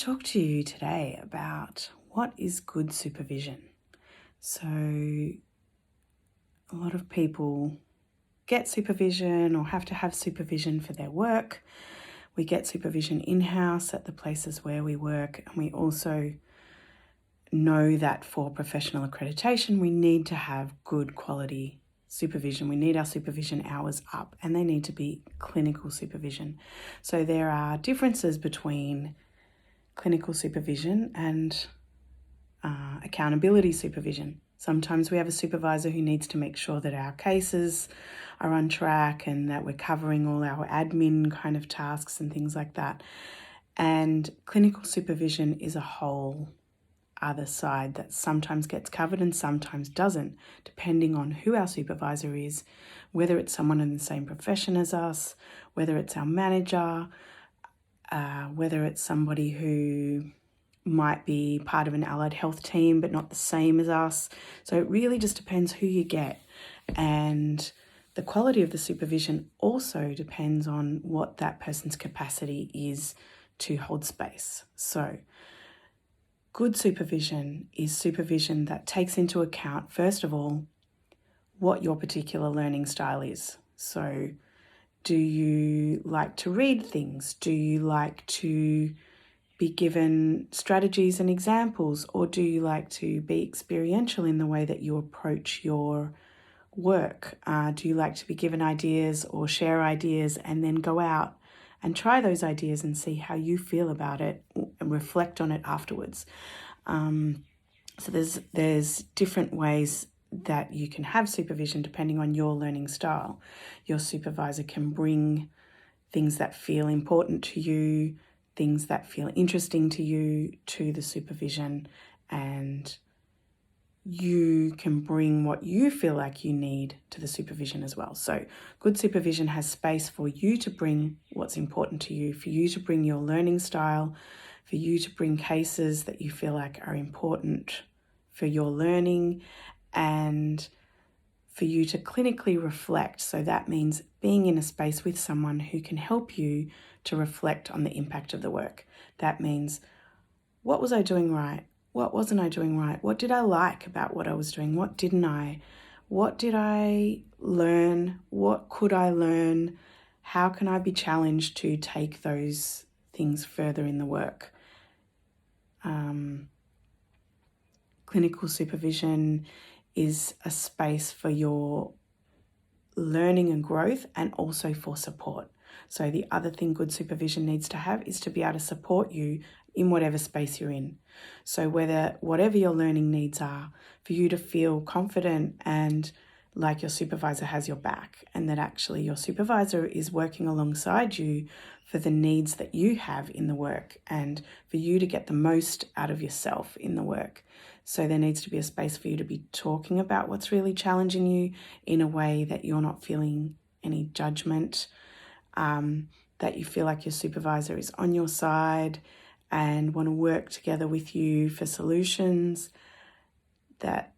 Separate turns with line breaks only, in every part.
talk to you today about what is good supervision. So, a lot of people get supervision or have to have supervision for their work. We get supervision in-house at the places where we work, and we also know that for professional accreditation, we need to have good quality supervision. We need our supervision hours up, and they need to be clinical supervision. So there are differences between clinical supervision and accountability supervision. Sometimes we have a supervisor who needs to make sure that our cases are on track and that we're covering all our admin kind of tasks and things like that. And clinical supervision is a whole other side that sometimes gets covered and sometimes doesn't, depending on who our supervisor is, whether it's someone in the same profession as us, whether it's our manager, whether it's somebody who might be part of an allied health team but not the same as us. So it really just depends who you get. And the quality of the supervision also depends on what that person's capacity is to hold space. So good supervision is supervision that takes into account, first of all, what your particular learning style is. So do you like to read things? Do you like to be given strategies and examples? Or do you like to be experiential in the way that you approach your work? Do you like to be given ideas or share ideas and then go out and try those ideas and see how you feel about it and reflect on it afterwards? So there's different ways that you can have supervision depending on your learning style. Your supervisor can bring things that feel important to you, things that feel interesting to you to the supervision, and you can bring what you feel like you need to the supervision as well. So good supervision has space for you to bring what's important to you, for you to bring your learning style, for you to bring cases that you feel like are important for your learning, and for you to clinically reflect. So that means being in a space with someone who can help you to reflect on the impact of the work. That means, what was I doing right? What wasn't I doing right? What did I like about what I was doing? What didn't I? What did I learn? What could I learn? How can I be challenged to take those things further in the work? Clinical supervision is a space for your learning and growth and also for support. So the other thing good supervision needs to have is to be able to support you in whatever space you're in. So whatever your learning needs are, for you to feel confident and like your supervisor has your back, and that actually your supervisor is working alongside you for the needs that you have in the work and for you to get the most out of yourself in the work. So there needs to be a space for you to be talking about what's really challenging you in a way that you're not feeling any judgment, that you feel like your supervisor is on your side and want to work together with you for solutions, that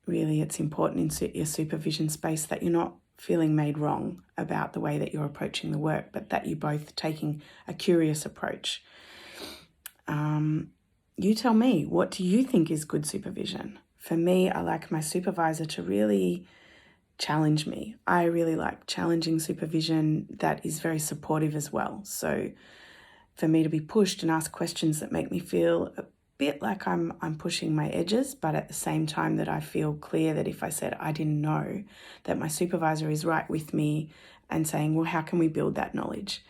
really it's important in your supervision space that you're not feeling made wrong about the way that you're approaching the work, but that you're both taking a curious approach. You tell me, what do you think is good supervision? For me, I like my supervisor to really challenge me. I really like challenging supervision that is very supportive as well. So for me to be pushed and ask questions that make me feel a bit like I'm pushing my edges, but at the same time that I feel clear that if I said I didn't know, that my supervisor is right with me and saying, well, how can we build that knowledge?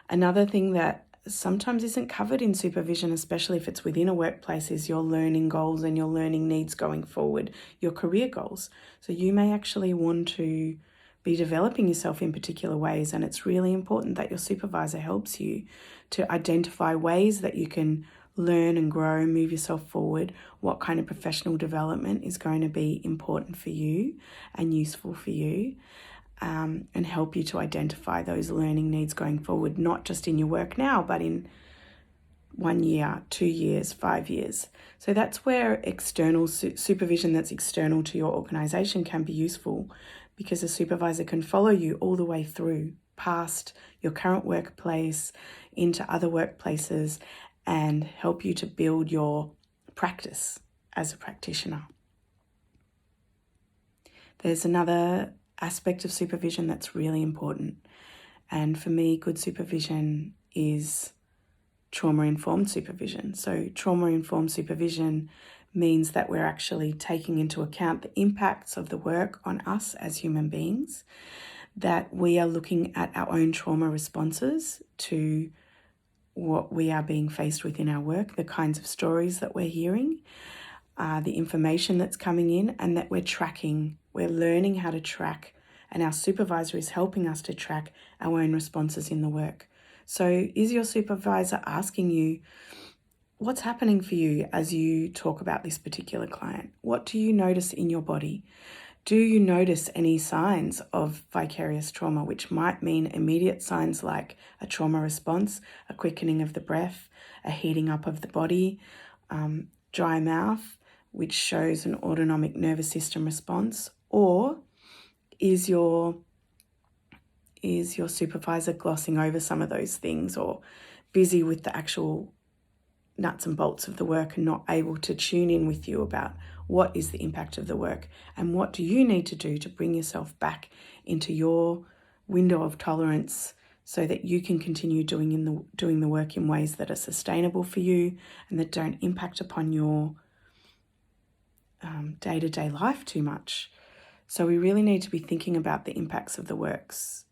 Another thing that sometimes isn't covered in supervision, especially if it's within a workplace, is your learning goals and your learning needs going forward, your career goals. So you may actually want to be developing yourself in particular ways, and it's really important that your supervisor helps you to identify ways that you can learn and grow, move yourself forward, what kind of professional development is going to be important for you and useful for you. And help you to identify those learning needs going forward, not just in your work now, but in 1 year, 2 years, 5 years. So that's where external supervision that's external to your organisation can be useful, because a supervisor can follow you all the way through, past your current workplace, into other workplaces, and help you to build your practice as a practitioner. There's another aspect of supervision that's really important. And for me, good supervision is trauma-informed supervision. So trauma-informed supervision means that we're actually taking into account the impacts of the work on us as human beings, that we are looking at our own trauma responses to what we are being faced with in our work, the kinds of stories that we're hearing, the information that's coming in, and that we're learning how to track, and our supervisor is helping us to track our own responses in the work. So is your supervisor asking you, what's happening for you as you talk about this particular client? What do you notice in your body? Do you notice any signs of vicarious trauma, which might mean immediate signs like a trauma response, a quickening of the breath, a heating up of the body, dry mouth, which shows an autonomic nervous system response? Or is your supervisor glossing over some of those things, or busy with the actual nuts and bolts of the work and not able to tune in with you about what is the impact of the work and what do you need to do to bring yourself back into your window of tolerance so that you can continue doing the work in ways that are sustainable for you and that don't impact upon your day-to-day life too much. So we really need to be thinking about the impacts of the works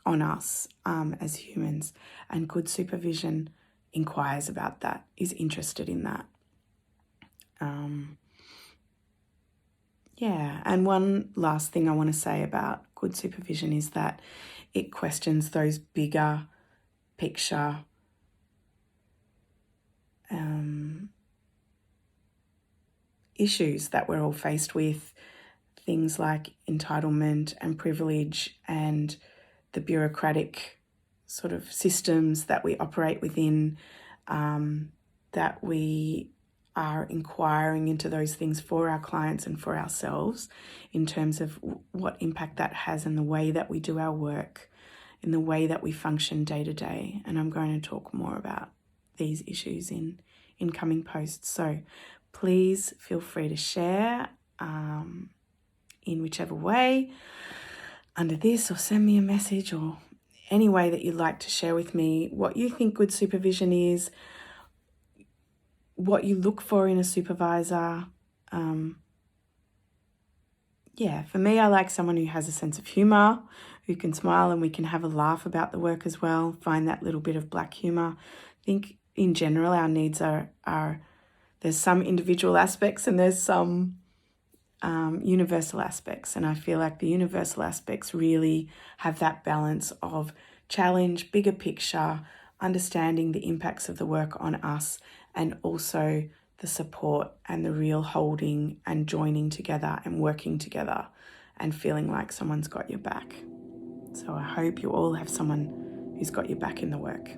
on us as humans, and good supervision inquires about that, is interested in that. And one last thing I want to say about good supervision is that it questions those bigger picture issues that we're all faced with, things like entitlement and privilege and the bureaucratic sort of systems that we operate within, that we are inquiring into those things for our clients and for ourselves in terms of what impact that has in the way that we do our work, in the way that we function day to day. And I'm going to talk more about these issues in incoming posts. So please feel free to share in whichever way, under this, or send me a message, or any way that you'd like to share with me what you think good supervision is, what you look for in a supervisor. For me, I like someone who has a sense of humour, who can smile and we can have a laugh about the work as well, find that little bit of black humour. I think in general our needs are there's some individual aspects and there's some universal aspects, and I feel like the universal aspects really have that balance of challenge, bigger picture, understanding the impacts of the work on us, and also the support and the real holding and joining together and working together and feeling like someone's got your back. So I hope you all have someone who's got your back in the work.